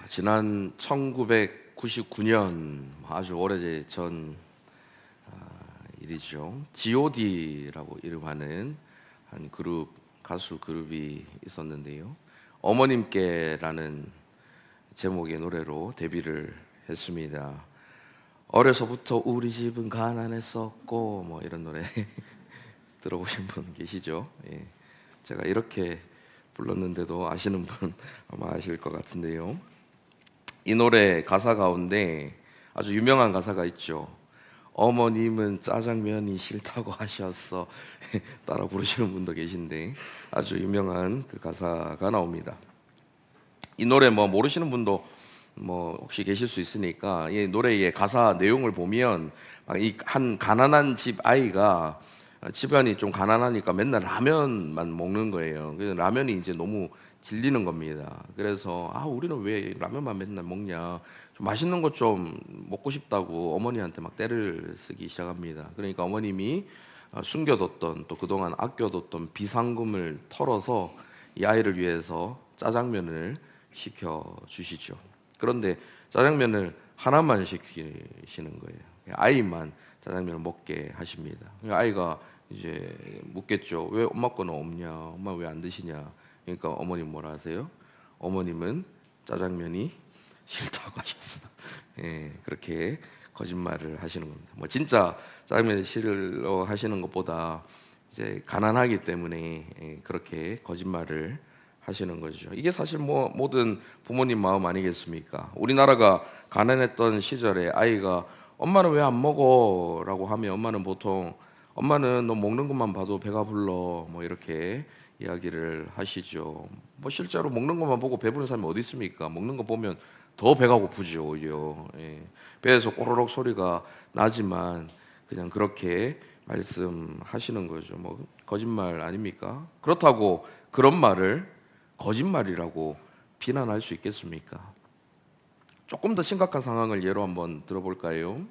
지난 1999년 아주 오래전 일이죠. G.O.D라고 이름하는 한 가수 그룹이 있었는데요. 어머님께라는 제목의 노래로 데뷔를 했습니다. 어려서부터 우리 집은 가난했었고 뭐 이런 노래 들어보신 분 계시죠? 예. 제가 이렇게 불렀는데도 아시는 분 아마 아실 것 같은데요. 이 노래 가사 가운데 아주 유명한 가사가 있죠. 어머님은 짜장면이 싫다고 하셨어. 따라 부르시는 분도 계신데 아주 유명한 그 가사가 나옵니다. 이 노래 모르시는 분도 혹시 계실 수 있으니까 이 노래의 가사 내용을 보면 이 한 가난한 집 아이가 집안이 좀 가난하니까 맨날 라면만 먹는 거예요. 그래서 라면이 이제 너무 질리는 겁니다. 그래서 우리는 왜 라면만 맨날 먹냐, 좀 맛있는 것 좀 먹고 싶다고 어머니한테 막 떼를 쓰기 시작합니다. 그러니까 어머님이 숨겨뒀던, 또 그동안 아껴뒀던 비상금을 털어서 이 아이를 위해서 짜장면을 시켜 주시죠. 그런데 짜장면을 하나만 시키시는 거예요. 아이만 짜장면을 먹게 하십니다. 아이가 이제 묻겠죠. 왜 엄마 거는 없냐? 엄마 왜 안 드시냐? 그러니까 어머님 뭐라 하세요? 어머님은 짜장면이 싫다고 하셨어. 예, 그렇게 거짓말을 하시는 겁니다. 진짜 짜장면이 싫어하시는 것보다 이제 가난하기 때문에 그렇게 거짓말을 하시는 거죠. 이게 사실 모든 부모님 마음 아니겠습니까? 우리나라가 가난했던 시절에 아이가 엄마는 왜 안 먹어? 라고 하면 엄마는 보통 엄마는 너 먹는 것만 봐도 배가 불러 이렇게 이야기를 하시죠. 실제로 먹는 것만 보고 배부른 사람이 어디 있습니까? 먹는 거 보면 더 배가 고프죠, 오히려. 예. 배에서 꼬르륵 소리가 나지만 그냥 그렇게 말씀하시는 거죠. 거짓말 아닙니까? 그렇다고 그런 말을 거짓말이라고 비난할 수 있겠습니까? 조금 더 심각한 상황을 예로 한번 들어볼까요?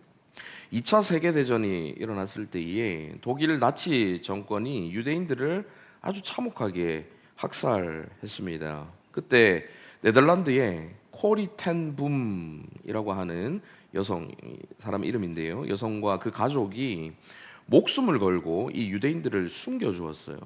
2차 세계대전이 일어났을 때에 독일 나치 정권이 유대인들을 아주 참혹하게 학살했습니다. 그때 네덜란드에 코리 텐 붐이라고 하는 사람 이름인데요. 여성과 그 가족이 목숨을 걸고 이 유대인들을 숨겨주었어요.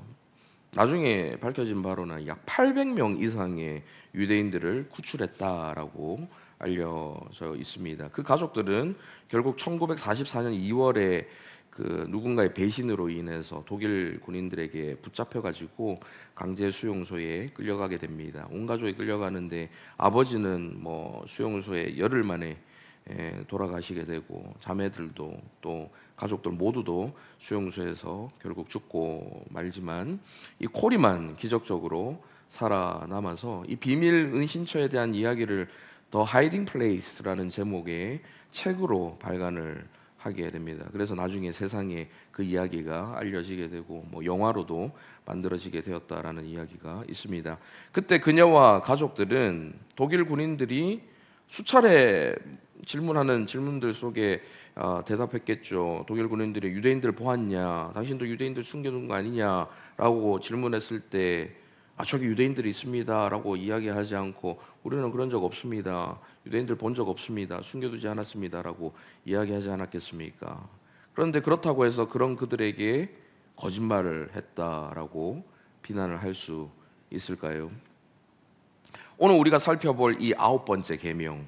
나중에 밝혀진 바로는 약 800명 이상의 유대인들을 구출했다라고 알려져 있습니다. 그 가족들은 결국 1944년 2월에 그 누군가의 배신으로 인해서 독일 군인들에게 붙잡혀가지고 강제 수용소에 끌려가게 됩니다. 온 가족이 끌려가는데 아버지는 수용소에 열흘 만에 돌아가시게 되고 자매들도 또 가족들 모두도 수용소에서 결국 죽고 말지만 이 코리만 기적적으로 살아남아서 이 비밀 은신처에 대한 이야기를 The Hiding Place라는 제목의 책으로 발간을 하게 됩니다. 그래서 나중에 세상에 그 이야기가 알려지게 되고 영화로도 만들어지게 되었다라는 이야기가 있습니다. 그때 그녀와 가족들은 독일 군인들이 수차례 질문하는 질문들 속에 대답했겠죠. 독일 군인들이 유대인들 보았냐? 당신도 유대인들 숨겨둔 거 아니냐라고 질문했을 때 저기 유대인들이 있습니다라고 이야기하지 않고 우리는 그런 적 없습니다. 유대인들 본 적 없습니다. 숨겨두지 않았습니다라고 이야기하지 않았겠습니까? 그런데 그렇다고 해서 그런 그들에게 거짓말을 했다라고 비난을 할 수 있을까요? 오늘 우리가 살펴볼 이 9번째 계명,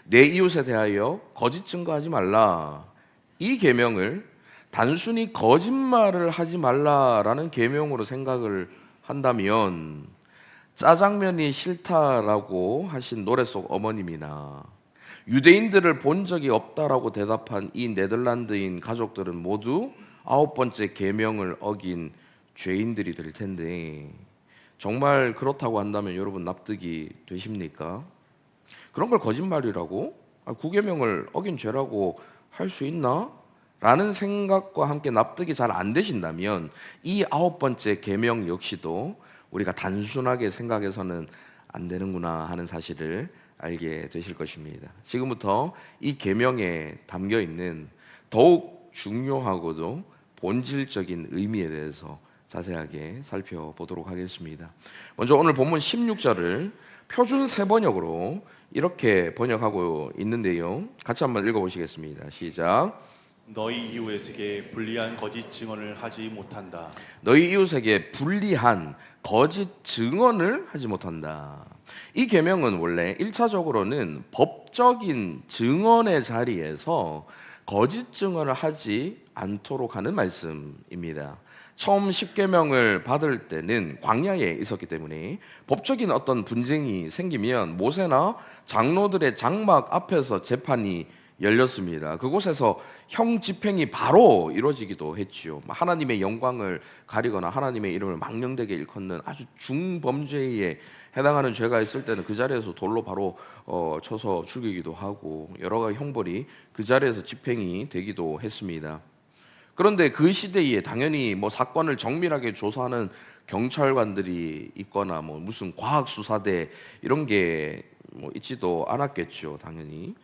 내 이웃에 대하여 거짓 증거하지 말라. 이 계명을 단순히 거짓말을 하지 말라라는 계명으로 생각을 한다면 짜장면이 싫다라고 하신 노래 속 어머님이나 유대인들을 본 적이 없다라고 대답한 이 네덜란드인 가족들은 모두 9번째 계명을 어긴 죄인들이 될 텐데 정말 그렇다고 한다면 여러분 납득이 되십니까? 그런 걸 거짓말이라고? 9계명을 어긴 죄라고 할 수 있나? 라는 생각과 함께 납득이 잘 안 되신다면 이 9번째 계명 역시도 우리가 단순하게 생각해서는 안 되는구나 하는 사실을 알게 되실 것입니다. 지금부터 이 계명에 담겨 있는 더욱 중요하고도 본질적인 의미에 대해서 자세하게 살펴보도록 하겠습니다. 먼저 오늘 본문 16절을 표준 세번역으로 이렇게 번역하고 있는데요. 같이 한번 읽어보시겠습니다. 시작. 너희 이웃에게 불리한 거짓 증언을 하지 못한다. 너희 이웃에게 불리한 거짓 증언을 하지 못한다. 이 계명은 원래 1차적으로는 법적인 증언의 자리에서 거짓 증언을 하지 않도록 하는 말씀입니다. 처음 십계명을 받을 때는 광야에 있었기 때문에 법적인 어떤 분쟁이 생기면 모세나 장로들의 장막 앞에서 재판이 열렸습니다. 그곳에서 형 집행이 바로 이루어지기도 했지요. 하나님의 영광을 가리거나 하나님의 이름을 망령되게 일컫는 아주 중범죄에 해당하는 죄가 있을 때는 그 자리에서 돌로 바로 쳐서 죽이기도 하고 여러 가지 형벌이 그 자리에서 집행이 되기도 했습니다. 그런데 그 시대에 당연히 뭐 사건을 정밀하게 조사하는 경찰관들이 있거나 뭐 무슨 과학수사대 이런 게 뭐 있지도 않았겠죠, 당연히.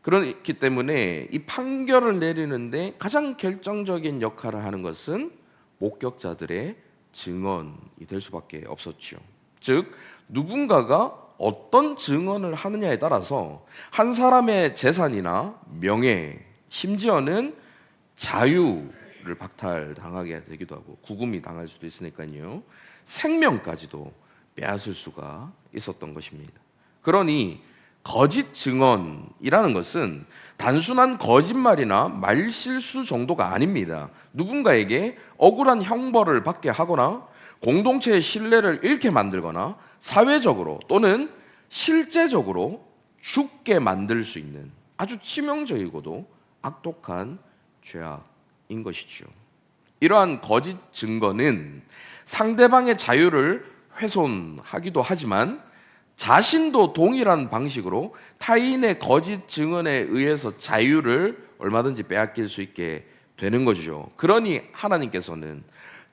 그렇기 때문에 이 판결을 내리는데 가장 결정적인 역할을 하는 것은 목격자들의 증언이 될 수밖에 없었죠. 즉 누군가가 어떤 증언을 하느냐에 따라서 한 사람의 재산이나 명예, 심지어는 자유를 박탈당하게 되기도 하고 구금이 당할 수도 있으니까요. 생명까지도 빼앗을 수가 있었던 것입니다. 그러니 거짓 증언이라는 것은 단순한 거짓말이나 말실수 정도가 아닙니다. 누군가에게 억울한 형벌을 받게 하거나 공동체의 신뢰를 잃게 만들거나 사회적으로 또는 실제적으로 죽게 만들 수 있는 아주 치명적이고도 악독한 죄악인 것이죠. 이러한 거짓 증거는 상대방의 자유를 훼손하기도 하지만 자신도 동일한 방식으로 타인의 거짓 증언에 의해서 자유를 얼마든지 빼앗길 수 있게 되는 것이죠. 그러니 하나님께서는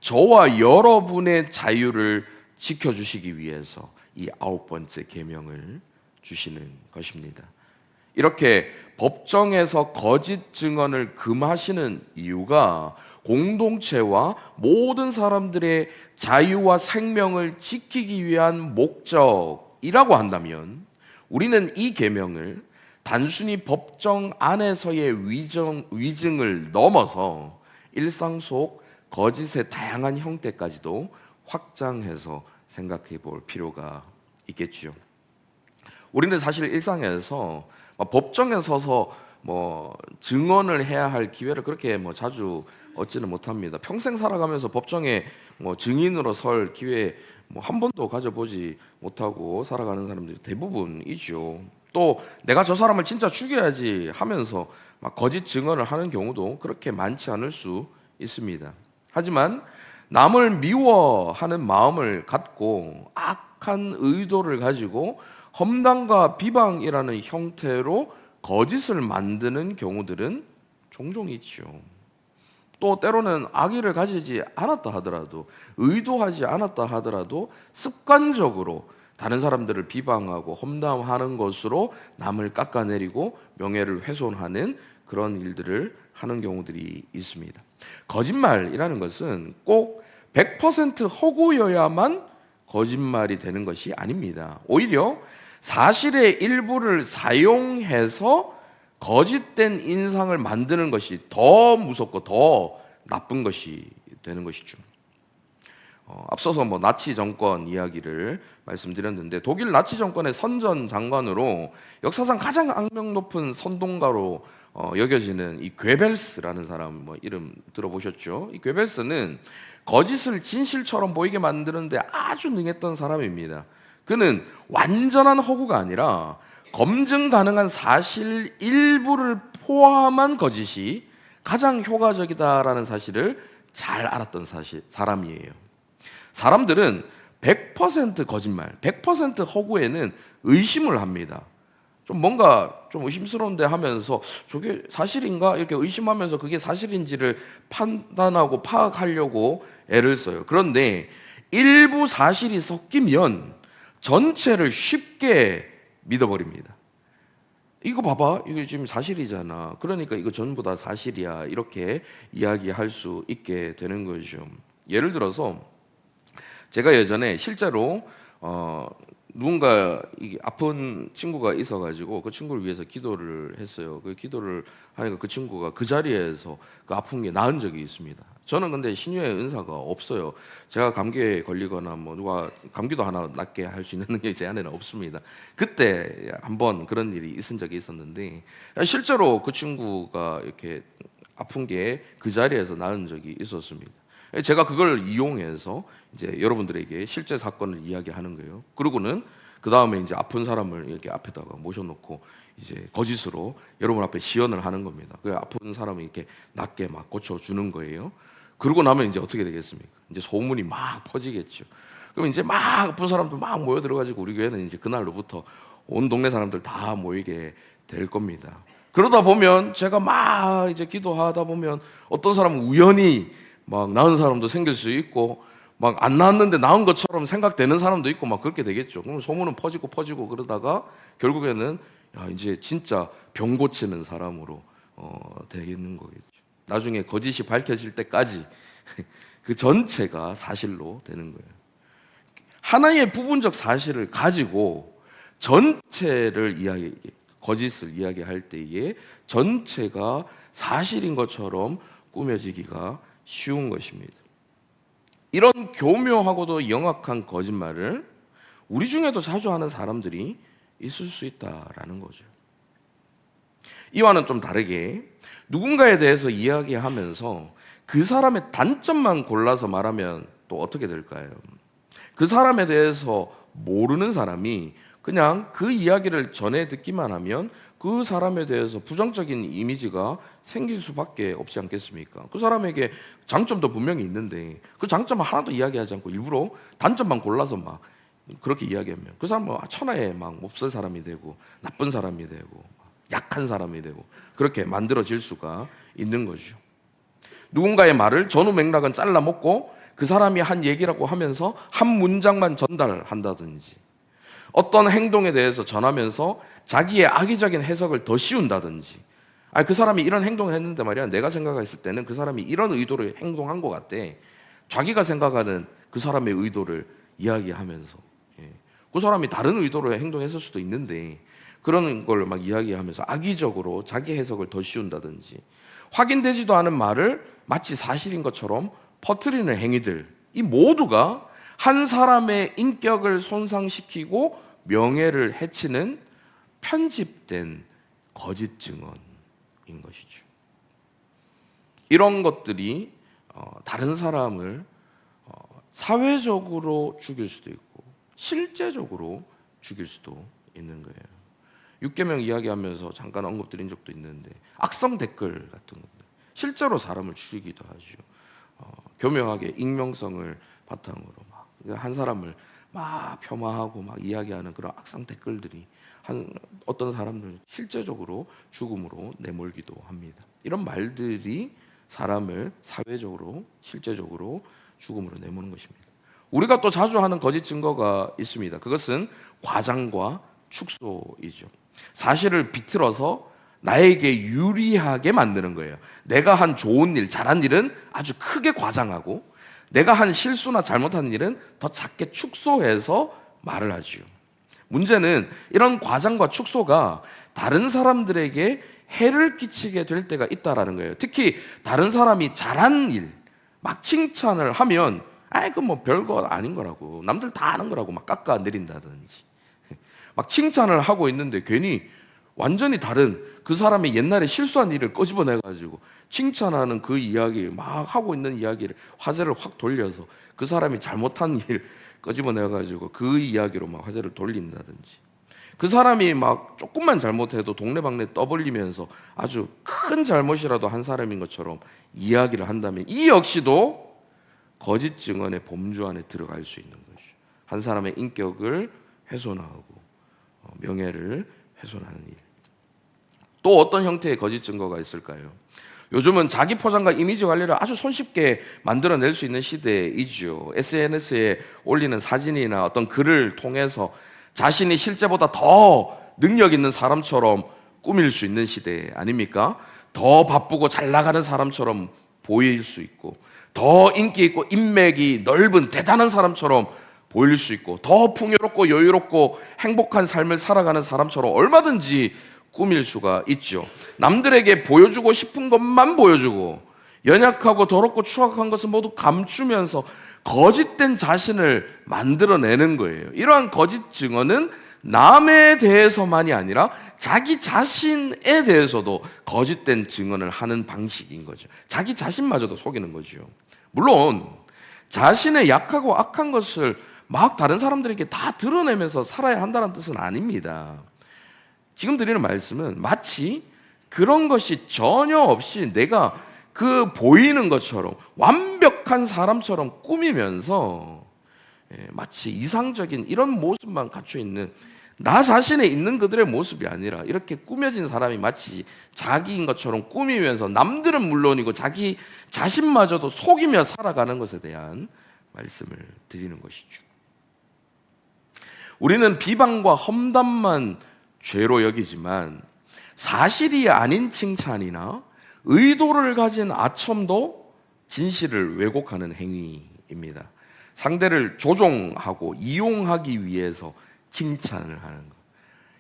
저와 여러분의 자유를 지켜주시기 위해서 이 9번째 계명을 주시는 것입니다. 이렇게 법정에서 거짓 증언을 금하시는 이유가 공동체와 모든 사람들의 자유와 생명을 지키기 위한 목적이라고 한다면 우리는 이 계명을 단순히 법정 안에서의 위증을 넘어서 일상 속 거짓의 다양한 형태까지도 확장해서 생각해 볼 필요가 있겠죠. 우리는 사실 일상에서 법정에 서서 증언을 해야 할 기회를 그렇게 자주 얻지는 못합니다. 평생 살아가면서 법정에 증인으로 설 기회 한 번도 가져보지 못하고 살아가는 사람들이 대부분이죠. 또 내가 저 사람을 진짜 죽여야지 하면서 거짓 증언을 하는 경우도 그렇게 많지 않을 수 있습니다. 하지만 남을 미워하는 마음을 갖고 악한 의도를 가지고 험담과 비방이라는 형태로 거짓을 만드는 경우들은 종종 있죠. 또 때로는 악의를 가지지 않았다 하더라도 의도하지 않았다 하더라도 습관적으로 다른 사람들을 비방하고 험담하는 것으로 남을 깎아내리고 명예를 훼손하는 그런 일들을 하는 경우들이 있습니다. 거짓말이라는 것은 꼭 100% 허구여야만 거짓말이 되는 것이 아닙니다. 오히려 사실의 일부를 사용해서 거짓된 인상을 만드는 것이 더 무섭고 더 나쁜 것이 되는 것이죠. 앞서서 나치 정권 이야기를 말씀드렸는데 독일 나치 정권의 선전 장관으로 역사상 가장 악명 높은 선동가로 여겨지는 이 괴벨스라는 사람 이름 들어보셨죠? 이 괴벨스는 거짓을 진실처럼 보이게 만드는데 아주 능했던 사람입니다. 그는 완전한 허구가 아니라 검증 가능한 사실 일부를 포함한 거짓이 가장 효과적이다라는 사실을 잘 알았던 사람이에요. 사람들은 100% 거짓말, 100% 허구에는 의심을 합니다. 뭔가 의심스러운데 하면서 저게 사실인가? 이렇게 의심하면서 그게 사실인지를 판단하고 파악하려고 애를 써요. 그런데 일부 사실이 섞이면 전체를 쉽게 믿어버립니다. 이거 봐봐, 이게 지금 사실이잖아. 그러니까 이거 전부 다 사실이야. 이렇게 이야기할 수 있게 되는 거죠. 예를 들어서 제가 예전에 실제로 누군가 이게 아픈 친구가 있어가지고 그 친구를 위해서 기도를 했어요. 그 기도를 하니까 그 친구가 그 자리에서 그 아픈 게 나은 적이 있습니다. 저는 근데 신유의 은사가 없어요. 제가 감기에 걸리거나 뭐 누가 감기도 하나 낫게 할 수 있는 능력이 제 안에는 없습니다. 그때 한번 그런 일이 있은 적이 있었는데 실제로 그 친구가 이렇게 아픈 게 그 자리에서 나은 적이 있었습니다. 제가 그걸 이용해서 이제 여러분들에게 실제 사건을 이야기하는 거예요. 그리고는 그 다음에 이제 아픈 사람을 이렇게 앞에다가 모셔놓고 이제 거짓으로 여러분 앞에 시연을 하는 겁니다. 그 아픈 사람을 이렇게 낫게 막 고쳐주는 거예요. 그러고 나면 이제 어떻게 되겠습니까? 이제 소문이 막 퍼지겠죠. 그럼 이제 막 아픈 사람들 막 모여 들어가지고 우리 교회는 이제 그날로부터 온 동네 사람들 다 모이게 될 겁니다. 그러다 보면 제가 막 이제 기도하다 보면 어떤 사람은 우연히 막 나은 사람도 생길 수 있고 막 안 나았는데 나은 것처럼 생각되는 사람도 있고 막 그렇게 되겠죠. 그럼 소문은 퍼지고 그러다가 결국에는 야, 이제 진짜 병 고치는 사람으로 되겠는 거겠죠. 나중에 거짓이 밝혀질 때까지 그 전체가 사실로 되는 거예요. 하나의 부분적 사실을 가지고 전체를 거짓을 이야기할 때에 전체가 사실인 것처럼 꾸며지기가 쉬운 것입니다. 이런 교묘하고도 영악한 거짓말을 우리 중에도 자주 하는 사람들이 있을 수 있다라는 거죠. 이와는 좀 다르게 누군가에 대해서 이야기하면서 그 사람의 단점만 골라서 말하면 또 어떻게 될까요? 그 사람에 대해서 모르는 사람이 그냥 그 이야기를 전해 듣기만 하면 그 사람에 대해서 부정적인 이미지가 생길 수밖에 없지 않겠습니까? 그 사람에게 장점도 분명히 있는데 그 장점 하나도 이야기하지 않고 일부러 단점만 골라서 막 그렇게 이야기하면 그 사람은 천하에 막 몹쓸 사람이 되고 나쁜 사람이 되고 약한 사람이 되고 그렇게 만들어질 수가 있는 거죠. 누군가의 말을 전후 맥락은 잘라 먹고 그 사람이 한 얘기라고 하면서 한 문장만 전달한다든지 어떤 행동에 대해서 전하면서 자기의 악의적인 해석을 더 씌운다든지 그 사람이 이런 행동을 했는데 말이야 내가 생각했을 때는 그 사람이 이런 의도로 행동한 것 같아. 자기가 생각하는 그 사람의 의도를 이야기하면서 그 사람이 다른 의도로 행동했을 수도 있는데 그런 걸 막 이야기하면서 악의적으로 자기 해석을 더 씌운다든지 확인되지도 않은 말을 마치 사실인 것처럼 퍼뜨리는 행위들, 이 모두가 한 사람의 인격을 손상시키고 명예를 해치는 편집된 거짓 증언인 것이죠. 이런 것들이 다른 사람을 사회적으로 죽일 수도 있고 실제적으로 죽일 수도 있는 거예요. 육계명 이야기하면서 잠깐 언급드린 적도 있는데 악성 댓글 같은 것들 실제로 사람을 죽이기도 하죠. 교묘하게 익명성을 바탕으로 막 한 사람을 막 폄하하고 막 이야기하는 그런 악성 댓글들이 어떤 사람들 실제적으로 죽음으로 내몰기도 합니다. 이런 말들이 사람을 사회적으로 실제적으로 죽음으로 내모는 것입니다. 우리가 또 자주 하는 거짓 증거가 있습니다. 그것은 과장과 축소이죠. 사실을 비틀어서 나에게 유리하게 만드는 거예요. 내가 한 좋은 일, 잘한 일은 아주 크게 과장하고 내가 한 실수나 잘못한 일은 더 작게 축소해서 말을 하지요. 문제는 이런 과장과 축소가 다른 사람들에게 해를 끼치게 될 때가 있다라는 거예요. 특히 다른 사람이 잘한 일, 막 칭찬을 하면 그건 뭐 별거 아닌 거라고 남들 다 아는 거라고 막 깎아내린다든지 막 칭찬을 하고 있는데 괜히 완전히 다른 그 사람이 옛날에 실수한 일을 끄집어내가지고 칭찬하는 그 이야기 막 하고 있는 이야기를 화제를 확 돌려서 그 사람이 잘못한 일 끄집어내가지고 그 이야기로 막 화제를 돌린다든지 그 사람이 막 조금만 잘못해도 동네방네 떠벌리면서 아주 큰 잘못이라도 한 사람인 것처럼 이야기를 한다면 이 역시도 거짓 증언의 범주 안에 들어갈 수 있는 것이죠. 한 사람의 인격을 훼손하고 명예를 훼손하는 일. 또 어떤 형태의 거짓 증거가 있을까요? 요즘은 자기 포장과 이미지 관리를 아주 손쉽게 만들어낼 수 있는 시대이죠. SNS에 올리는 사진이나 어떤 글을 통해서 자신이 실제보다 더 능력 있는 사람처럼 꾸밀 수 있는 시대 아닙니까? 더 바쁘고 잘 나가는 사람처럼 보일 수 있고, 더 인기 있고 인맥이 넓은 대단한 사람처럼 보일 수 있고, 더 풍요롭고 여유롭고 행복한 삶을 살아가는 사람처럼 얼마든지 꾸밀 수가 있죠. 남들에게 보여주고 싶은 것만 보여주고, 연약하고 더럽고 추악한 것을 모두 감추면서 거짓된 자신을 만들어내는 거예요. 이러한 거짓 증언은 남에 대해서만이 아니라 자기 자신에 대해서도 거짓된 증언을 하는 방식인 거죠. 자기 자신마저도 속이는 거죠. 물론 자신의 약하고 악한 것을 막 다른 사람들에게 다 드러내면서 살아야 한다는 뜻은 아닙니다. 지금 드리는 말씀은 마치 그런 것이 전혀 없이 내가 그 보이는 것처럼 완벽한 사람처럼 꾸미면서 마치 이상적인 이런 모습만 갖춰 있는, 나 자신에 있는 그들의 모습이 아니라 이렇게 꾸며진 사람이 마치 자기인 것처럼 꾸미면서 남들은 물론이고 자기 자신마저도 속이며 살아가는 것에 대한 말씀을 드리는 것이죠. 우리는 비방과 험담만 죄로 여기지만 사실이 아닌 칭찬이나 의도를 가진 아첨도 진실을 왜곡하는 행위입니다. 상대를 조종하고 이용하기 위해서 칭찬을 하는 거.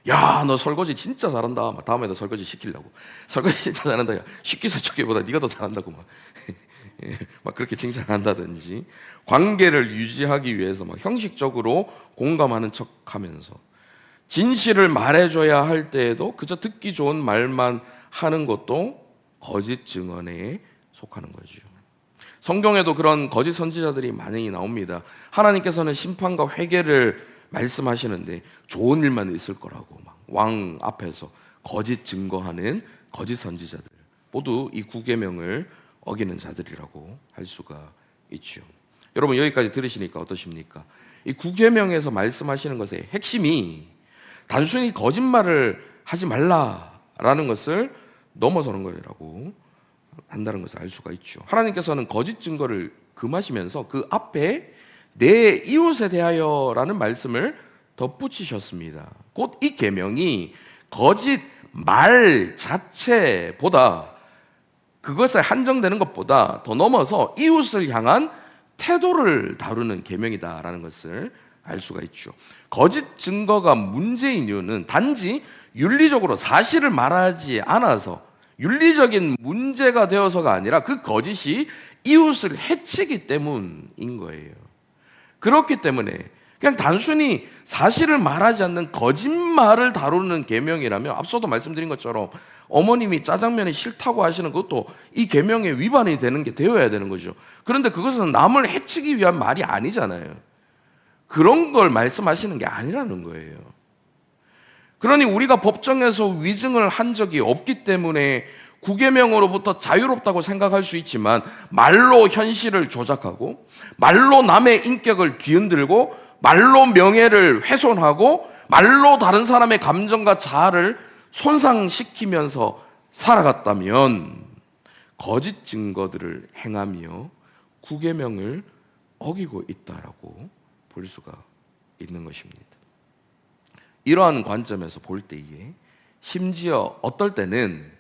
야, 너 설거지 진짜 잘한다. 다음에 너 설거지 시키려고. 설거지 진짜 잘한다. 야, 식기세척기보다 네가 더 잘한다고 막 그렇게 칭찬한다든지, 관계를 유지하기 위해서 막 형식적으로 공감하는 척하면서 진실을 말해줘야 할 때에도 그저 듣기 좋은 말만 하는 것도 거짓 증언에 속하는 거죠. 성경에도 그런 거짓 선지자들이 많이 나옵니다. 하나님께서는 심판과 회개를 말씀하시는데 좋은 일만 있을 거라고 막 왕 앞에서 거짓 증거하는 거짓 선지자들, 모두 이 구계명을 어기는 자들이라고 할 수가 있죠. 여러분, 여기까지 들으시니까 어떠십니까? 이 구계명에서 말씀하시는 것의 핵심이 단순히 거짓말을 하지 말라라는 것을 넘어서는 거라고 한다는 것을 알 수가 있죠. 하나님께서는 거짓 증거를 금하시면서 그 앞에 내 이웃에 대하여라는 말씀을 덧붙이셨습니다. 곧 이 계명이 거짓 말 자체보다, 그것에 한정되는 것보다 더 넘어서 이웃을 향한 태도를 다루는 계명이다라는 것을 알 수가 있죠. 거짓 증거가 문제인 이유는 단지 윤리적으로 사실을 말하지 않아서 윤리적인 문제가 되어서가 아니라 그 거짓이 이웃을 해치기 때문인 거예요. 그렇기 때문에 그냥 단순히 사실을 말하지 않는 거짓말을 다루는 계명이라면, 앞서도 말씀드린 것처럼 어머님이 짜장면이 싫다고 하시는 것도 이 계명에 위반이 되는 게 되어야 되는 거죠. 그런데 그것은 남을 해치기 위한 말이 아니잖아요. 그런 걸 말씀하시는 게 아니라는 거예요. 그러니 우리가 법정에서 위증을 한 적이 없기 때문에 구계명으로부터 자유롭다고 생각할 수 있지만, 말로 현실을 조작하고 말로 남의 인격을 뒤흔들고 말로 명예를 훼손하고 말로 다른 사람의 감정과 자아를 손상시키면서 살아갔다면 거짓 증거들을 행하며 구계명을 어기고 있다라고 볼 수가 있는 것입니다. 이러한 관점에서 볼 때에 심지어 어떨 때는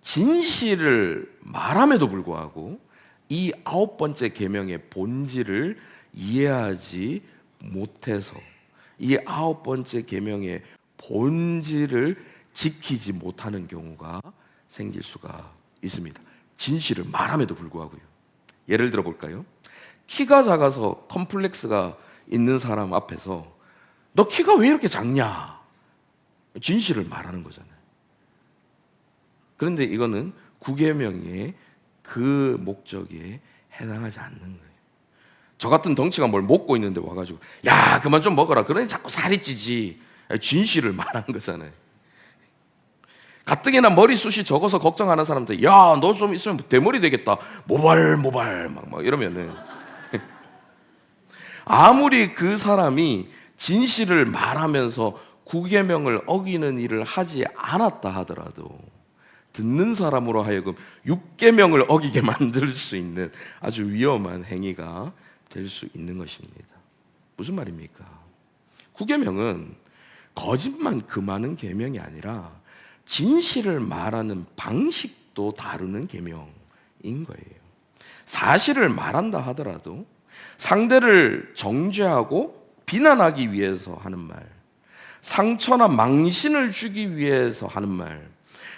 진실을 말함에도 불구하고 이 9번째 계명의 본질을 이해하지 못해서 이 9번째 계명의 본질을 지키지 못하는 경우가 생길 수가 있습니다. 진실을 말함에도 불구하고요. 예를 들어 볼까요? 키가 작아서 컴플렉스가 있는 사람 앞에서 너 키가 왜 이렇게 작냐? 진실을 말하는 거잖아요. 그런데 이거는 구계명의 그 목적에 해당하지 않는 거예요. 저 같은 덩치가 뭘 먹고 있는데 와가지고 야 그만 좀 먹어라, 그러니 자꾸 살이 찌지. 진실을 말한 거잖아요. 가뜩이나 머리숱이 적어서 걱정하는 사람들, 야 너 좀 있으면 대머리 되겠다, 모발 막 이러면은 아무리 그 사람이 진실을 말하면서 구계명을 어기는 일을 하지 않았다 하더라도 듣는 사람으로 하여금 6계명을 어기게 만들 수 있는 아주 위험한 행위가 될 수 있는 것입니다. 무슨 말입니까? 9계명은 거짓만 금하는 계명이 아니라 진실을 말하는 방식도 다루는 계명인 거예요. 사실을 말한다 하더라도 상대를 정죄하고 비난하기 위해서 하는 말, 상처나 망신을 주기 위해서 하는 말,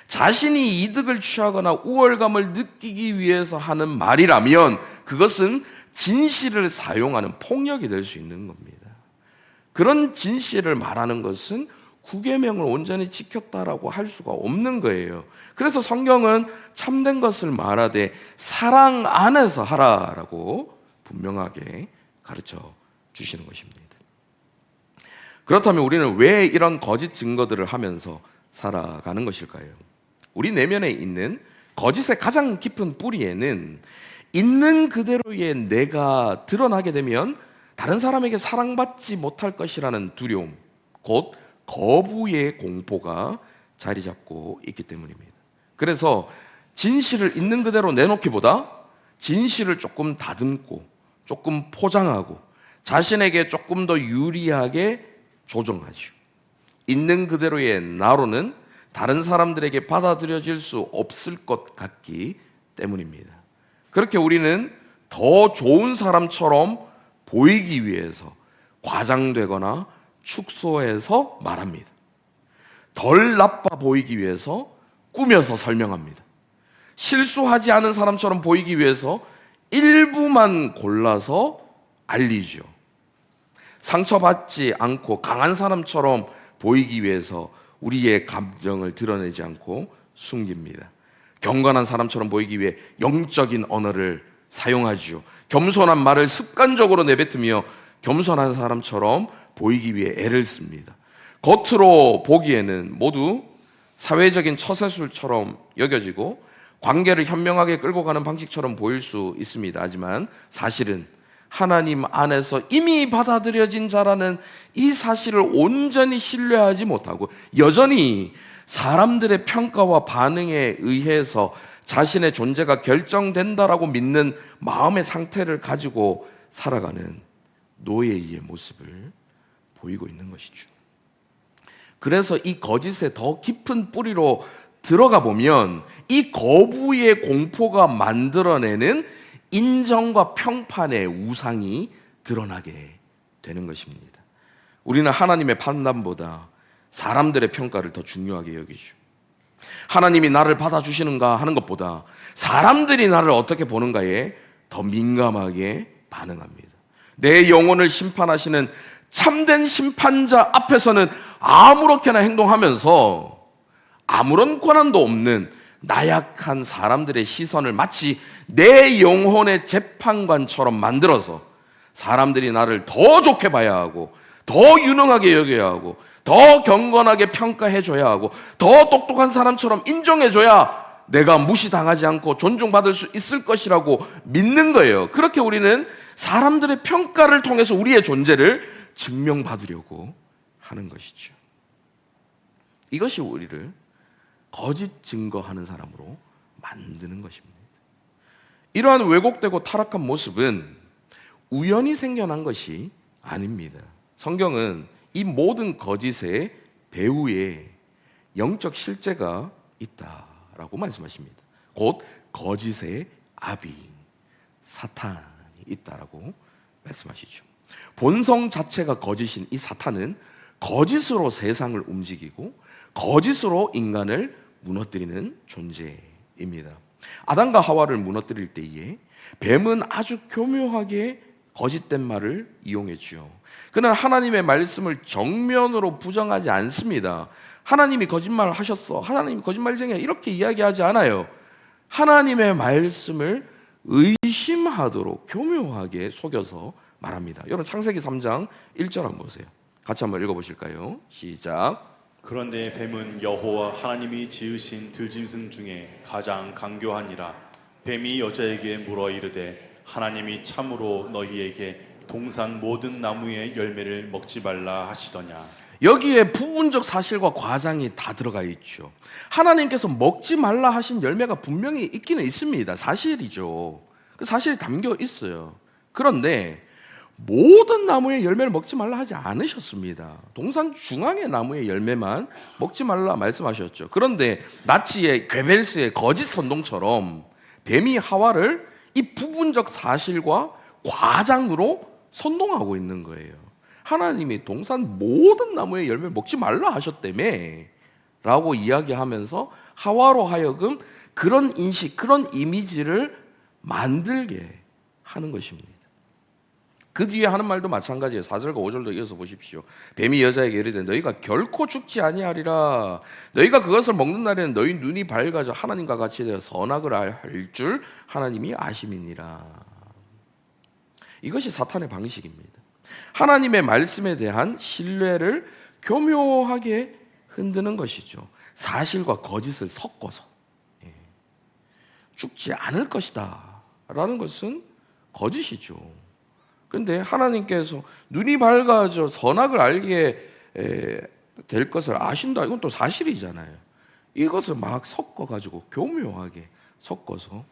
자신이 이득을 취하거나 우월감을 느끼기 위해서 하는 말이라면 그것은 진실을 사용하는 폭력이 될 수 있는 겁니다. 그런 진실을 말하는 것은 구계명을 온전히 지켰다라고 할 수가 없는 거예요. 그래서 성경은 참된 것을 말하되 사랑 안에서 하라라고 분명하게 가르쳐 주시는 것입니다. 그렇다면 우리는 왜 이런 거짓 증거들을 하면서 살아가는 것일까요? 우리 내면에 있는 거짓의 가장 깊은 뿌리에는 있는 그대로의 내가 드러나게 되면 다른 사람에게 사랑받지 못할 것이라는 두려움, 곧 거부의 공포가 자리 잡고 있기 때문입니다. 그래서 진실을 있는 그대로 내놓기보다 진실을 조금 다듬고 조금 포장하고 자신에게 조금 더 유리하게 조정하죠. 있는 그대로의 나로는 다른 사람들에게 받아들여질 수 없을 것 같기 때문입니다. 그렇게 우리는 더 좋은 사람처럼 보이기 위해서 과장되거나 축소해서 말합니다. 덜 나빠 보이기 위해서 꾸며서 설명합니다. 실수하지 않은 사람처럼 보이기 위해서 일부만 골라서 알리죠. 상처받지 않고 강한 사람처럼 보이기 위해서 우리의 감정을 드러내지 않고 숨깁니다. 경건한 사람처럼 보이기 위해 영적인 언어를 사용하죠. 겸손한 말을 습관적으로 내뱉으며 겸손한 사람처럼 보이기 위해 애를 씁니다. 겉으로 보기에는 모두 사회적인 처세술처럼 여겨지고 관계를 현명하게 끌고 가는 방식처럼 보일 수 있습니다. 하지만 사실은 하나님 안에서 이미 받아들여진 자라는 이 사실을 온전히 신뢰하지 못하고 여전히 사람들의 평가와 반응에 의해서 자신의 존재가 결정된다라고 믿는 마음의 상태를 가지고 살아가는 노예의 모습을 보이고 있는 것이죠. 그래서 이 거짓의 더 깊은 뿌리로 들어가 보면 이 거부의 공포가 만들어내는 인정과 평판의 우상이 드러나게 되는 것입니다. 우리는 하나님의 판단보다 사람들의 평가를 더 중요하게 여기죠. 하나님이 나를 받아주시는가 하는 것보다 사람들이 나를 어떻게 보는가에 더 민감하게 반응합니다. 내 영혼을 심판하시는 참된 심판자 앞에서는 아무렇게나 행동하면서 아무런 권한도 없는 나약한 사람들의 시선을 마치 내 영혼의 재판관처럼 만들어서 사람들이 나를 더 좋게 봐야 하고 더 유능하게 여겨야 하고 더 경건하게 평가해줘야 하고 더 똑똑한 사람처럼 인정해줘야 내가 무시당하지 않고 존중받을 수 있을 것이라고 믿는 거예요. 그렇게 우리는 사람들의 평가를 통해서 우리의 존재를 증명받으려고 하는 것이죠. 이것이 우리를 거짓 증거하는 사람으로 만드는 것입니다. 이러한 왜곡되고 타락한 모습은 우연히 생겨난 것이 아닙니다. 성경은 이 모든 거짓의 배후에 영적 실제가 있다라고 말씀하십니다. 곧 거짓의 아비인 사탄이 있다라고 말씀하시죠. 본성 자체가 거짓인 이 사탄은 거짓으로 세상을 움직이고 거짓으로 인간을 무너뜨리는 존재입니다. 아담과 하와를 무너뜨릴 때에 뱀은 아주 교묘하게 거짓된 말을 이용했죠. 그는 하나님의 말씀을 정면으로 부정하지 않습니다. 하나님이 거짓말을 하셨어, 하나님이 거짓말쟁이야, 이렇게 이야기하지 않아요. 하나님의 말씀을 의심하도록 교묘하게 속여서 말합니다. 여러분 창세기 3장 1절 한번 보세요. 같이 한번 읽어보실까요? 시작. 그런데 뱀은 여호와 하나님이 지으신 들짐승 중에 가장 강교하니라. 뱀이 여자에게 물어 이르되 하나님이 참으로 너희에게 동산 모든 나무의 열매를 먹지 말라 하시더냐. 여기에 부분적 사실과 과장이 다 들어가 있죠. 하나님께서 먹지 말라 하신 열매가 분명히 있기는 있습니다. 사실이죠. 그 사실이 담겨 있어요. 그런데 모든 나무의 열매를 먹지 말라 하지 않으셨습니다. 동산 중앙의 나무의 열매만 먹지 말라 말씀하셨죠. 그런데 나치의 괴벨스의 거짓 선동처럼 뱀이 하와를 이 부분적 사실과 과장으로 선동하고 있는 거예요. 하나님이 동산 모든 나무의 열매를 먹지 말라 하셨다며 라고 이야기하면서 하와로 하여금 그런 인식, 그런 이미지를 만들게 하는 것입니다. 그 뒤에 하는 말도 마찬가지예요. 4절과 5절도 이어서 보십시오. 뱀이 여자에게 이르되 너희가 결코 죽지 아니하리라. 너희가 그것을 먹는 날에는 너희 눈이 밝아져 하나님과 같이 되어 선악을 알 줄 하나님이 아심이니라. 이것이 사탄의 방식입니다. 하나님의 말씀에 대한 신뢰를 교묘하게 흔드는 것이죠. 사실과 거짓을 섞어서. 죽지 않을 것이다 라는 것은 거짓이죠. 그런데 하나님께서 눈이 밝아져 선악을 알게 될 것을 아신다. 이건 또 사실이잖아요. 이것을 막 섞어가지고 교묘하게 섞어서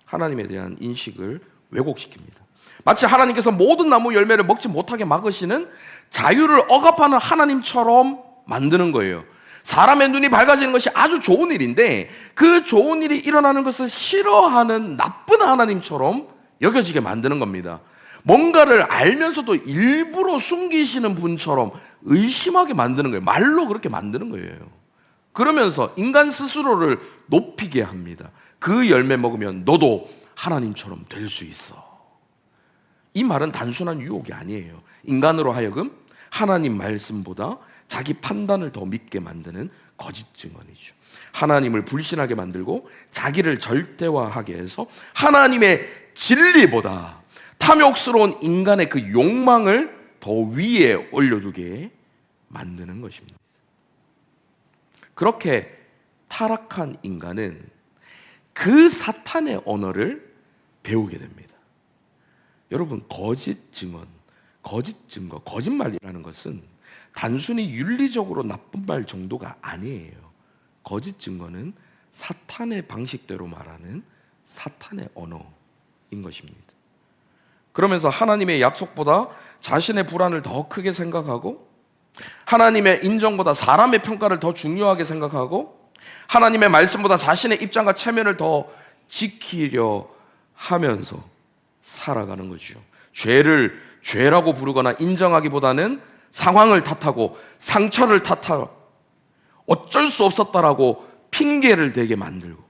하나님에 대한 인식을 왜곡시킵니다. 마치 하나님께서 모든 나무 열매를 먹지 못하게 막으시는 자유를 억압하는 하나님처럼 만드는 거예요. 사람의 눈이 밝아지는 것이 아주 좋은 일인데 그 좋은 일이 일어나는 것을 싫어하는 나쁜 하나님처럼 여겨지게 만드는 겁니다. 뭔가를 알면서도 일부러 숨기시는 분처럼 의심하게 만드는 거예요. 말로 그렇게 만드는 거예요. 그러면서 인간 스스로를 높이게 합니다. 그 열매 먹으면 너도 하나님처럼 될 수 있어. 이 말은 단순한 유혹이 아니에요. 인간으로 하여금 하나님 말씀보다 자기 판단을 더 믿게 만드는 거짓 증언이죠. 하나님을 불신하게 만들고 자기를 절대화하게 해서 하나님의 진리보다 탐욕스러운 인간의 그 욕망을 더 위에 올려두게 만드는 것입니다. 그렇게 타락한 인간은 그 사탄의 언어를 배우게 됩니다. 여러분, 거짓 증언, 거짓 증거, 거짓말이라는 것은 단순히 윤리적으로 나쁜 말 정도가 아니에요. 거짓 증거는 사탄의 방식대로 말하는 사탄의 언어인 것입니다. 그러면서 하나님의 약속보다 자신의 불안을 더 크게 생각하고 하나님의 인정보다 사람의 평가를 더 중요하게 생각하고 하나님의 말씀보다 자신의 입장과 체면을 더 지키려 하면서 살아가는 거죠. 죄를 죄라고 부르거나 인정하기보다는 상황을 탓하고 상처를 탓하고 어쩔 수 없었다라고 핑계를 대게 만들고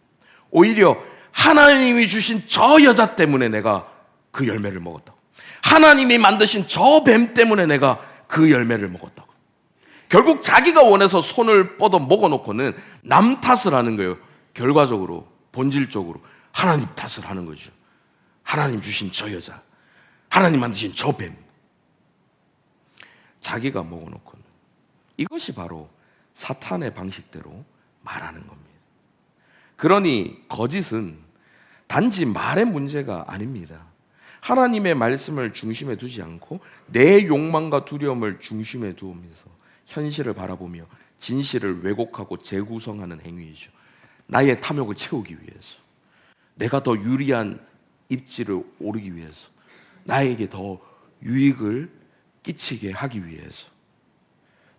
오히려 하나님이 주신 저 여자 때문에 내가 그 열매를 먹었다고, 하나님이 만드신 저 뱀 때문에 내가 그 열매를 먹었다고, 결국 자기가 원해서 손을 뻗어 먹어놓고는 남 탓을 하는 거예요. 결과적으로 본질적으로 하나님 탓을 하는 거죠. 하나님 주신 저 여자, 하나님 만드신 저 뱀, 자기가 먹어놓고는. 이것이 바로 사탄의 방식대로 말하는 겁니다. 그러니 거짓은 단지 말의 문제가 아닙니다. 하나님의 말씀을 중심에 두지 않고 내 욕망과 두려움을 중심에 두면서 현실을 바라보며 진실을 왜곡하고 재구성하는 행위이죠. 나의 탐욕을 채우기 위해서, 내가 더 유리한 입지를 오르기 위해서, 나에게 더 유익을 끼치게 하기 위해서.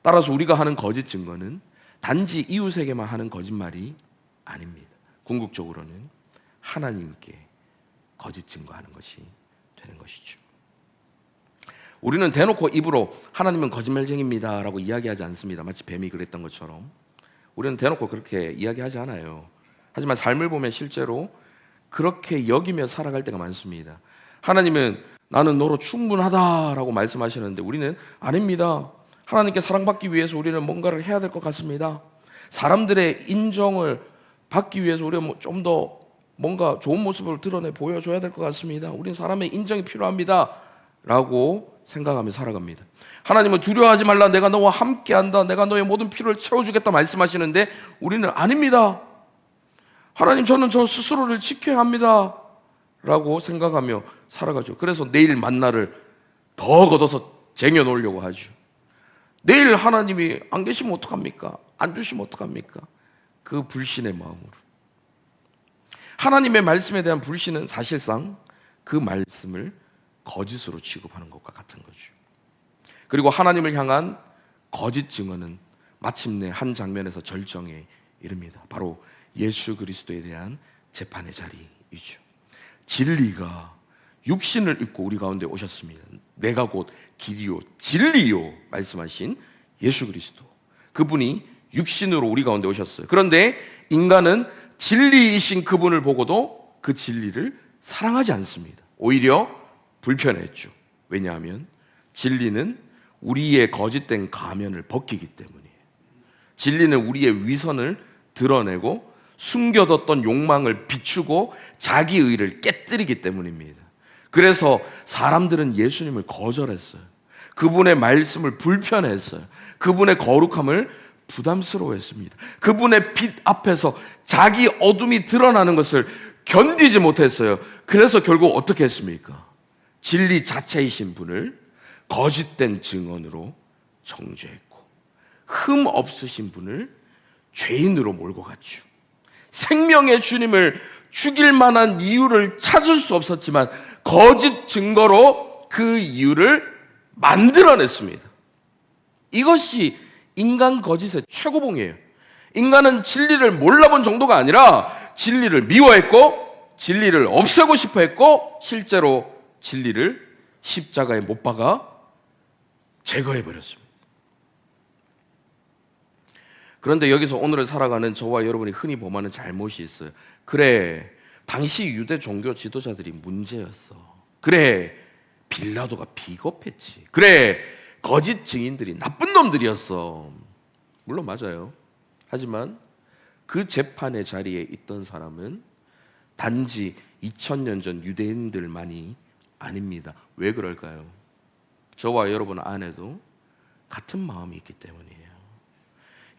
따라서 우리가 하는 거짓 증거는 단지 이웃에게만 하는 거짓말이 아닙니다. 궁극적으로는 하나님께 거짓 증거하는 것이 되는 것이죠. 우리는 대놓고 입으로 하나님은 거짓말쟁이입니다 라고 이야기하지 않습니다. 마치 뱀이 그랬던 것처럼 우리는 대놓고 그렇게 이야기하지 않아요. 하지만 삶을 보면 실제로 그렇게 여기며 살아갈 때가 많습니다. 하나님은 나는 너로 충분하다라고 말씀하시는데 우리는 아닙니다. 하나님께 사랑받기 위해서 우리는 뭔가를 해야 될 것 같습니다. 사람들의 인정을 받기 위해서 우리가 좀 더 뭔가 좋은 모습을 드러내 보여줘야 될 것 같습니다. 우리는 사람의 인정이 필요합니다 라고 생각하며 살아갑니다. 하나님은 두려워하지 말라, 내가 너와 함께한다, 내가 너의 모든 필요를 채워주겠다 말씀하시는데 우리는 아닙니다. 하나님, 저는 저 스스로를 지켜야 합니다 라고 생각하며 살아가죠. 그래서 내일 만나를 더 걷어서 쟁여놓으려고 하죠. 내일 하나님이 안 계시면 어떡합니까? 안 주시면 어떡합니까? 그 불신의 마음으로. 하나님의 말씀에 대한 불신은 사실상 그 말씀을 거짓으로 취급하는 것과 같은 거죠. 그리고 하나님을 향한 거짓 증언은 마침내 한 장면에서 절정에 이릅니다. 바로 예수 그리스도에 대한 재판의 자리이죠. 진리가 육신을 입고 우리 가운데 오셨습니다. 내가 곧 길이요 진리요 말씀하신 예수 그리스도, 그분이 육신으로 우리 가운데 오셨어요. 그런데 인간은 진리이신 그분을 보고도 그 진리를 사랑하지 않습니다. 오히려 불편했죠. 왜냐하면 진리는 우리의 거짓된 가면을 벗기기 때문이에요. 진리는 우리의 위선을 드러내고 숨겨뒀던 욕망을 비추고 자기 의를 깨뜨리기 때문입니다. 그래서 사람들은 예수님을 거절했어요. 그분의 말씀을 불편했어요. 그분의 거룩함을 부담스러워했습니다. 그분의 빛 앞에서 자기 어둠이 드러나는 것을 견디지 못했어요. 그래서 결국 어떻게 했습니까? 진리 자체이신 분을 거짓된 증언으로 정죄했고, 흠 없으신 분을 죄인으로 몰고 갔죠. 생명의 주님을 죽일 만한 이유를 찾을 수 없었지만 거짓 증거로 그 이유를 만들어냈습니다. 이것이 인간 거짓의 최고봉이에요. 인간은 진리를 몰라본 정도가 아니라 진리를 미워했고 진리를 없애고 싶어 했고 실제로 진리를 십자가에 못 박아 제거해버렸습니다. 그런데 여기서 오늘을 살아가는 저와 여러분이 흔히 범하는 잘못이 있어요. 그래, 당시 유대 종교 지도자들이 문제였어. 그래, 빌라도가 비겁했지. 그래, 거짓 증인들이 나쁜 놈들이었어. 물론 맞아요. 하지만 그 재판의 자리에 있던 사람은 단지 2000년 전 유대인들만이 아닙니다. 왜 그럴까요? 저와 여러분 안에도 같은 마음이 있기 때문이에요.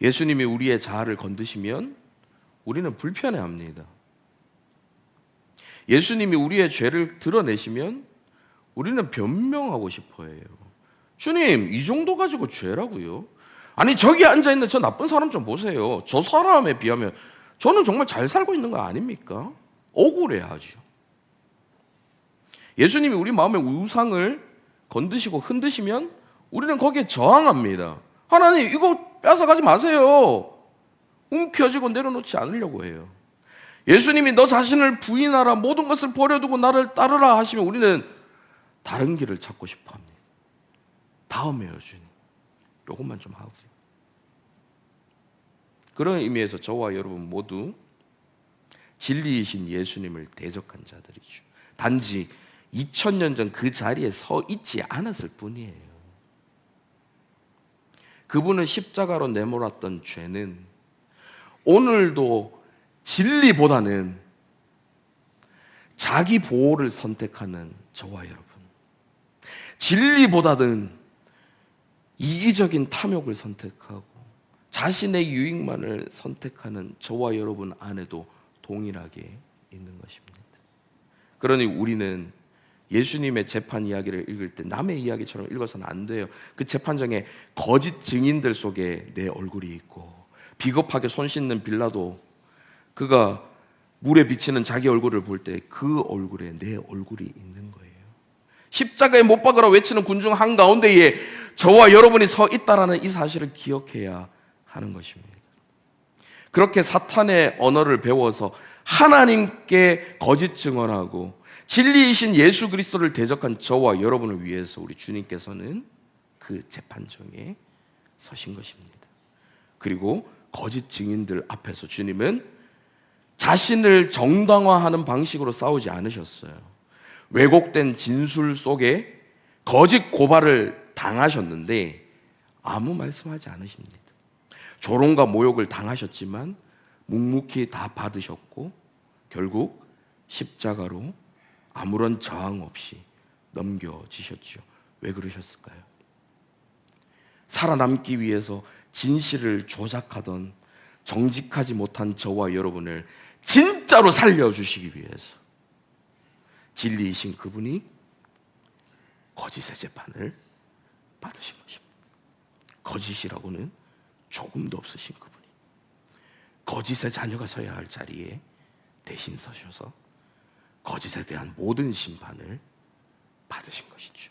예수님이 우리의 자아를 건드시면 우리는 불편해합니다. 예수님이 우리의 죄를 드러내시면 우리는 변명하고 싶어해요. 주님, 이 정도 가지고 죄라고요? 아니, 저기 앉아있는 저 나쁜 사람 좀 보세요. 저 사람에 비하면 저는 정말 잘 살고 있는 거 아닙니까? 억울해하죠. 예수님이 우리 마음의 우상을 건드시고 흔드시면 우리는 거기에 저항합니다. 하나님, 이거 뺏어가지 마세요. 움켜쥐고 내려놓지 않으려고 해요. 예수님이 너 자신을 부인하라, 모든 것을 버려두고 나를 따르라 하시면 우리는 다른 길을 찾고 싶어 합니다. 다음에요, 주님. 이것만 좀 하고. 그런 의미에서 저와 여러분 모두 진리이신 예수님을 대적한 자들이죠. 단지 2000년 전 그 자리에 서 있지 않았을 뿐이에요. 그분을 십자가로 내몰았던 죄는 오늘도 진리보다는 자기 보호를 선택하는 저와 여러분, 진리보다는 이기적인 탐욕을 선택하고 자신의 유익만을 선택하는 저와 여러분 안에도 동일하게 있는 것입니다. 그러니 우리는 예수님의 재판 이야기를 읽을 때 남의 이야기처럼 읽어서는 안 돼요. 그 재판정에 거짓 증인들 속에 내 얼굴이 있고, 비겁하게 손 씻는 빌라도 그가 물에 비치는 자기 얼굴을 볼 때 그 얼굴에 내 얼굴이 있는 거예요. 십자가에 못 박으라 외치는 군중 한가운데에 저와 여러분이 서 있다라는 이 사실을 기억해야 하는 것입니다. 그렇게 사탄의 언어를 배워서 하나님께 거짓 증언하고 진리이신 예수 그리스도를 대적한 저와 여러분을 위해서 우리 주님께서는 그 재판정에 서신 것입니다. 그리고 거짓 증인들 앞에서 주님은 자신을 정당화하는 방식으로 싸우지 않으셨어요. 왜곡된 진술 속에 거짓 고발을 당하셨는데 아무 말씀하지 않으십니다. 조롱과 모욕을 당하셨지만 묵묵히 다 받으셨고 결국 십자가로 아무런 저항 없이 넘겨지셨죠. 왜 그러셨을까요? 살아남기 위해서 진실을 조작하던 정직하지 못한 저와 여러분을 진짜로 살려주시기 위해서 진리이신 그분이 거짓의 재판을 받으신 것입니다. 거짓이라고는 조금도 없으신 그분이 거짓의 자녀가 서야 할 자리에 대신 서셔서 거짓에 대한 모든 심판을 받으신 것이죠.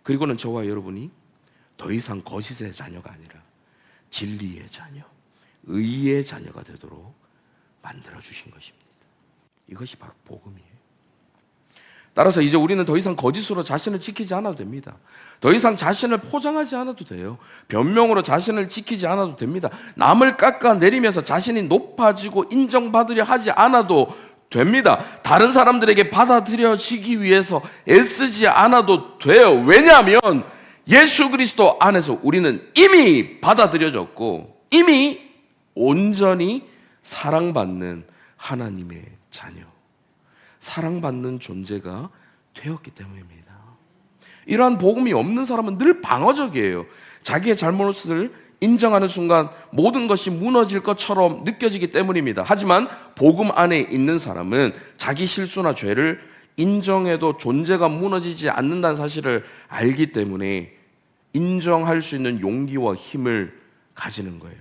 그리고는 저와 여러분이 더 이상 거짓의 자녀가 아니라 진리의 자녀, 의의 자녀가 되도록 만들어주신 것입니다. 이것이 바로 복음이에요. 따라서 이제 우리는 더 이상 거짓으로 자신을 지키지 않아도 됩니다. 더 이상 자신을 포장하지 않아도 돼요. 변명으로 자신을 지키지 않아도 됩니다. 남을 깎아내리면서 자신이 높아지고 인정받으려 하지 않아도 됩니다. 다른 사람들에게 받아들여지기 위해서 애쓰지 않아도 돼요. 왜냐하면 예수 그리스도 안에서 우리는 이미 받아들여졌고 이미 온전히 사랑받는 하나님의 자녀, 사랑받는 존재가 되었기 때문입니다. 이러한 복음이 없는 사람은 늘 방어적이에요. 자기의 잘못을 인정하는 순간 모든 것이 무너질 것처럼 느껴지기 때문입니다. 하지만 복음 안에 있는 사람은 자기 실수나 죄를 인정해도 존재가 무너지지 않는다는 사실을 알기 때문에 인정할 수 있는 용기와 힘을 가지는 거예요.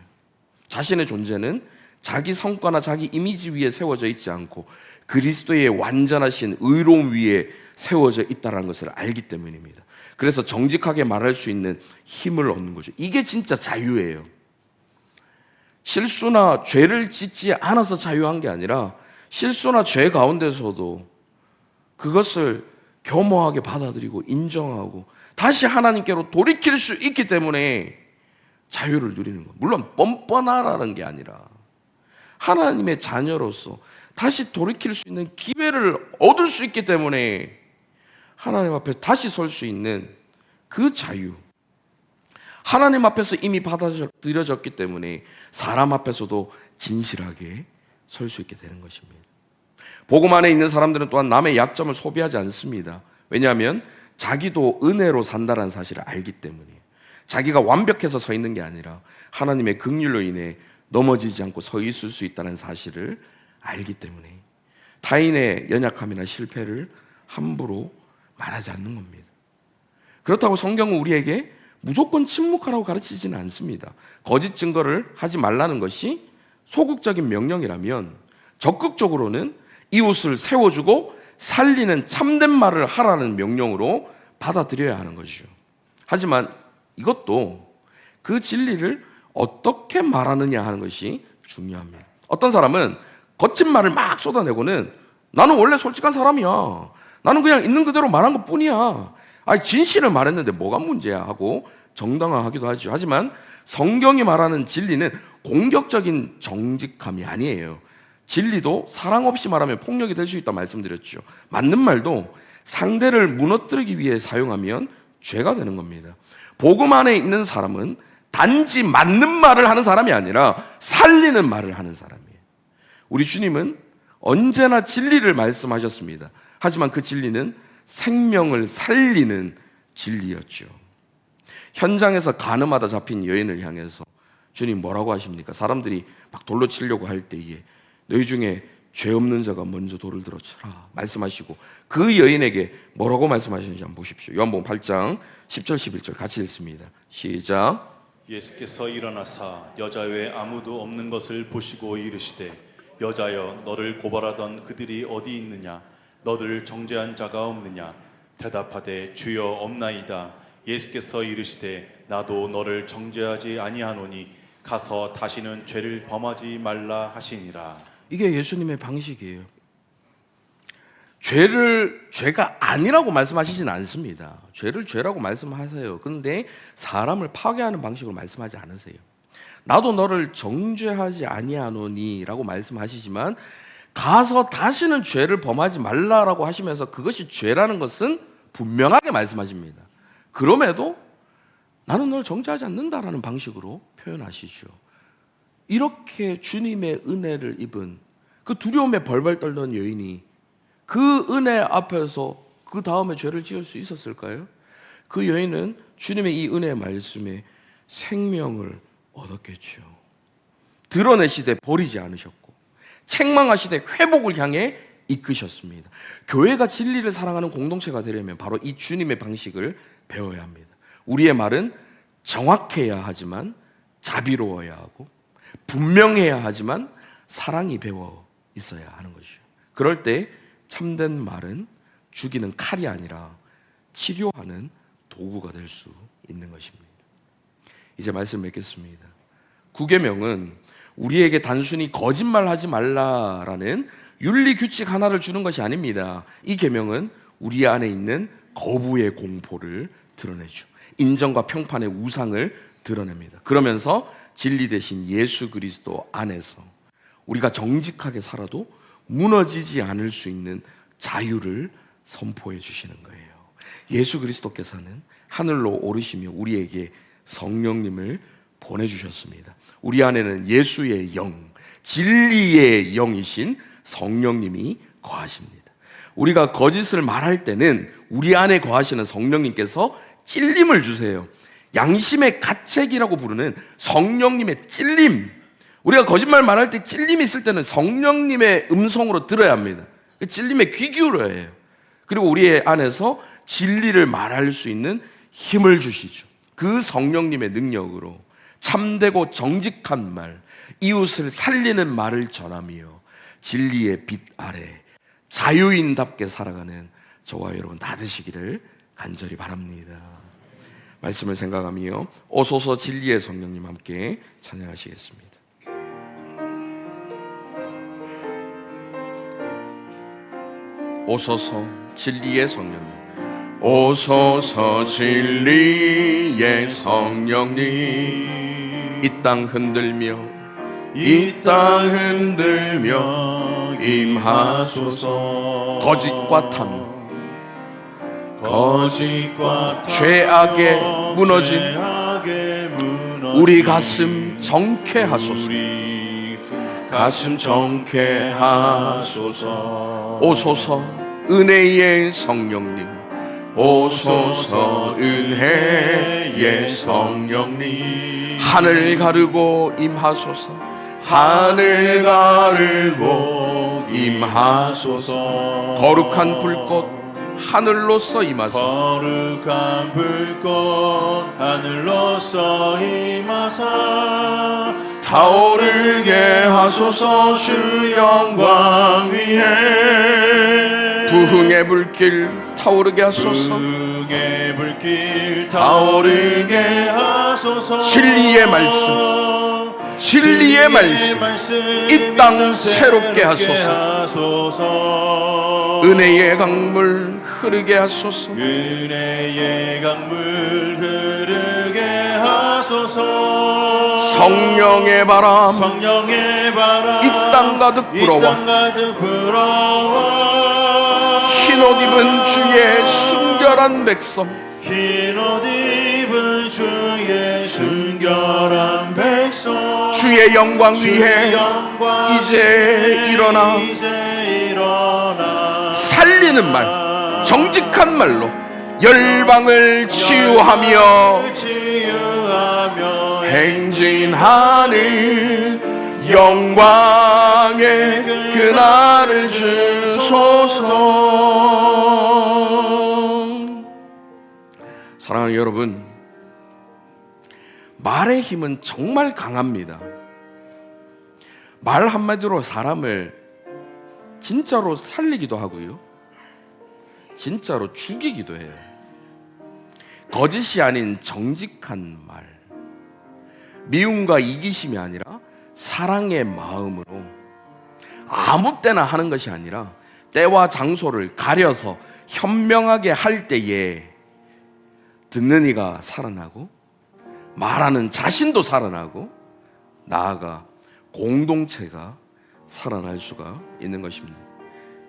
자신의 존재는 자기 성과나 자기 이미지 위에 세워져 있지 않고 그리스도의 완전하신 의로움 위에 세워져 있다는 것을 알기 때문입니다. 그래서 정직하게 말할 수 있는 힘을 얻는 거죠. 이게 진짜 자유예요. 실수나 죄를 짓지 않아서 자유한 게 아니라 실수나 죄 가운데서도 그것을 겸허하게 받아들이고 인정하고 다시 하나님께로 돌이킬 수 있기 때문에 자유를 누리는 거예요. 물론 뻔뻔하라는 게 아니라 하나님의 자녀로서 다시 돌이킬 수 있는 기회를 얻을 수 있기 때문에 하나님 앞에 다시 설 수 있는 그 자유, 하나님 앞에서 이미 받아들여졌기 때문에 사람 앞에서도 진실하게 설 수 있게 되는 것입니다. 복음 안에 있는 사람들은 또한 남의 약점을 소비하지 않습니다. 왜냐하면 자기도 은혜로 산다는 사실을 알기 때문에 자기가 완벽해서 서 있는 게 아니라 하나님의 긍휼로 인해 넘어지지 않고 서 있을 수 있다는 사실을 알기 때문에 타인의 연약함이나 실패를 함부로 말하지 않는 겁니다. 그렇다고 성경은 우리에게 무조건 침묵하라고 가르치지는 않습니다. 거짓 증거를 하지 말라는 것이 소극적인 명령이라면 적극적으로는 이웃을 세워주고 살리는 참된 말을 하라는 명령으로 받아들여야 하는 것이죠. 하지만 이것도 그 진리를 어떻게 말하느냐 하는 것이 중요합니다. 어떤 사람은 거친 말을 막 쏟아내고는 나는 원래 솔직한 사람이야. 나는 그냥 있는 그대로 말한 것 뿐이야. 아니, 진실을 말했는데 뭐가 문제야 하고 정당화하기도 하죠. 하지만 성경이 말하는 진리는 공격적인 정직함이 아니에요. 진리도 사랑 없이 말하면 폭력이 될 수 있다 말씀드렸죠. 맞는 말도 상대를 무너뜨리기 위해 사용하면 죄가 되는 겁니다. 복음 안에 있는 사람은 단지 맞는 말을 하는 사람이 아니라 살리는 말을 하는 사람이에요. 우리 주님은 언제나 진리를 말씀하셨습니다. 하지만 그 진리는 생명을 살리는 진리였죠. 현장에서 간음하다 잡힌 여인을 향해서 주님 뭐라고 하십니까? 사람들이 막 돌로 치려고 할 때에 너희 중에 죄 없는 자가 먼저 돌을 들어 쳐라 말씀하시고 그 여인에게 뭐라고 말씀하시는지 한번 보십시오. 요한복음 8장 10절 11절 같이 읽습니다. 시작. 예수께서 일어나사 여자 외에 아무도 없는 것을 보시고 이르시되 여자여 너를 고발하던 그들이 어디 있느냐 너를 정죄한 자가 없느냐 대답하되 주여 없나이다. 예수께서 이르시되 나도 너를 정죄하지 아니하노니 가서 다시는 죄를 범하지 말라 하시니라. 이게 예수님의 방식이에요. 죄를 죄가 아니라고 말씀하시진 않습니다. 죄를 죄라고 말씀하세요. 그런데 사람을 파괴하는 방식으로 말씀하지 않으세요. 나도 너를 정죄하지 아니하노니라고 말씀하시지만 가서 다시는 죄를 범하지 말라라고 하시면서 그것이 죄라는 것은 분명하게 말씀하십니다. 그럼에도 나는 널 정죄하지 않는다라는 방식으로 표현하시죠. 이렇게 주님의 은혜를 입은 그 두려움에 벌벌 떨던 여인이 그 은혜 앞에서 그 다음에 죄를 지을 수 있었을까요? 그 여인은 주님의 이 은혜의 말씀에 생명을 얻었겠죠. 드러내시되 버리지 않으셨고 책망하시되 회복을 향해 이끄셨습니다. 교회가 진리를 사랑하는 공동체가 되려면 바로 이 주님의 방식을 배워야 합니다. 우리의 말은 정확해야 하지만 자비로워야 하고 분명해야 하지만 사랑이 배워 있어야 하는 것이죠. 그럴 때 참된 말은 죽이는 칼이 아니라 치료하는 도구가 될 수 있는 것입니다. 이제 말씀 맺겠습니다. 9계명은 우리에게 단순히 거짓말하지 말라라는 윤리 규칙 하나를 주는 것이 아닙니다. 이 계명은 우리 안에 있는 거부의 공포를 드러내죠. 인정과 평판의 우상을 드러냅니다. 그러면서 진리 대신 예수 그리스도 안에서 우리가 정직하게 살아도 무너지지 않을 수 있는 자유를 선포해 주시는 거예요. 예수 그리스도께서는 하늘로 오르시며 우리에게 성령님을 보내주셨습니다. 우리 안에는 예수의 영, 진리의 영이신 성령님이 거하십니다. 우리가 거짓을 말할 때는 우리 안에 거하시는 성령님께서 찔림을 주세요. 양심의 가책이라고 부르는 성령님의 찔림. 우리가 거짓말 말할 때 찔림이 있을 때는 성령님의 음성으로 들어야 합니다. 찔림에 귀 기울여야 해요. 그리고 우리 안에서 진리를 말할 수 있는 힘을 주시죠. 그 성령님의 능력으로 참되고 정직한 말, 이웃을 살리는 말을 전하며 진리의 빛 아래 자유인답게 살아가는 저와 여러분 다 되시기를 간절히 바랍니다. 말씀을 생각하며 오소서 진리의 성령님 함께 찬양하시겠습니다. 오소서 진리의 성령님, 오소서 진리의 성령님, 이 땅 흔들며 임하소서. 거짓과 탐, 죄악에 무너진 우리 가슴 정케하소서. 오소서 은혜의 성령님, 오소서 은혜의 성령님, 하늘 가르고 임하소서. 하늘 가르고 임하소서. 거룩한 불꽃 하늘로서 임하사. 거룩한 불꽃 하늘로서 임하사. 타오르게 하소서 주 영광 위에. 부흥의 불길 타오르게 하소서. 부흥의 불길 타오르게 하소서. 진리의 말씀, 진리의 말씀 이 땅 새롭게 하소서. 은혜의 강물 흐르게 하소서. 은혜의 강물 흐르게 하소서. 성령의 바람 이 땅 가득 불어와 흰옷 입은 주의 순결한 백성, 흰옷 입은 주의 순결한 백성, 주의 영광 위에 이제 일어나 살리는 말, 정직한 말로 열방을 치유하며 행진하는 영광의 그날을 주소서. 사랑하는 여러분, 말의 힘은 정말 강합니다. 말 한마디로 사람을 진짜로 살리기도 하고요, 진짜로 죽이기도 해요. 거짓이 아닌 정직한 말, 미움과 이기심이 아니라 사랑의 마음으로 아무 때나 하는 것이 아니라 때와 장소를 가려서 현명하게 할 때에 듣는 이가 살아나고 말하는 자신도 살아나고 나아가 공동체가 살아날 수가 있는 것입니다.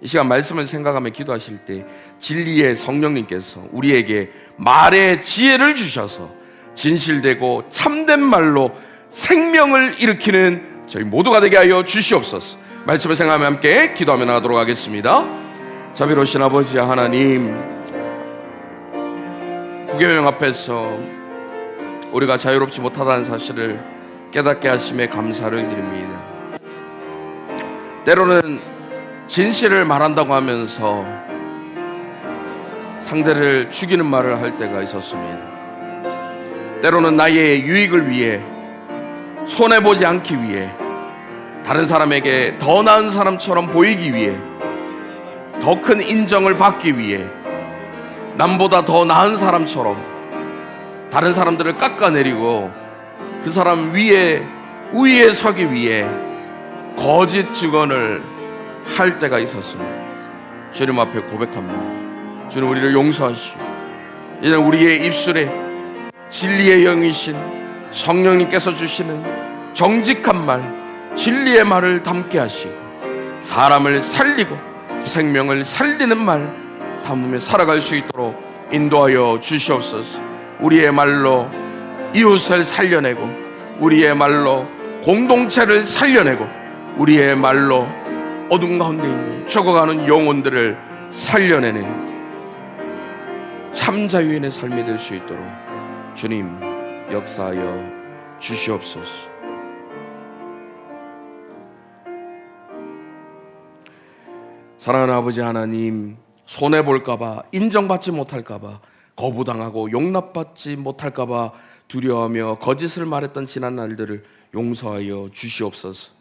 이 시간 말씀을 생각하며 기도하실 때 진리의 성령님께서 우리에게 말의 지혜를 주셔서 진실되고 참된 말로 생명을 일으키는 저희 모두가 되게 하여 주시옵소서. 말씀을 생각하며 함께 기도하며 나가도록 하겠습니다. 자비로우신 아버지 하나님, 구계명 앞에서 우리가 자유롭지 못하다는 사실을 깨닫게 하심에 감사를 드립니다. 때로는 진실을 말한다고 하면서 상대를 죽이는 말을 할 때가 있었습니다. 때로는 나의 유익을 위해, 손해보지 않기 위해, 다른 사람에게 더 나은 사람처럼 보이기 위해, 더 큰 인정을 받기 위해, 남보다 더 나은 사람처럼 다른 사람들을 깎아내리고 그 사람 우위에 서기 위해 거짓 증언을 할 때가 있었습니다. 주님 앞에 고백합니다. 주님 우리를 용서하시고 이제 우리의 입술에 진리의 영이신 성령님께서 주시는 정직한 말, 진리의 말을 담게 하시고 사람을 살리고 생명을 살리는 말 담으며 살아갈 수 있도록 인도하여 주시옵소서. 우리의 말로 이웃을 살려내고 우리의 말로 공동체를 살려내고 우리의 말로 어둠 가운데 있는 죽어가는 영혼들을 살려내는 참자유인의 삶이 될 수 있도록 주님 역사하여 주시옵소서. 사랑하는 아버지 하나님, 손해볼까봐, 인정받지 못할까봐, 거부당하고 용납받지 못할까봐 두려워하며 거짓을 말했던 지난 날들을 용서하여 주시옵소서.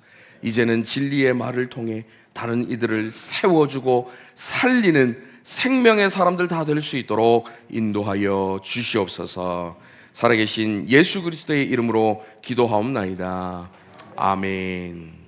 이제는 진리의 말을 통해 다른 이들을 세워주고 살리는 생명의 사람들 다 될 수 있도록 인도하여 주시옵소서. 살아계신 예수 그리스도의 이름으로 기도하옵나이다. 아멘.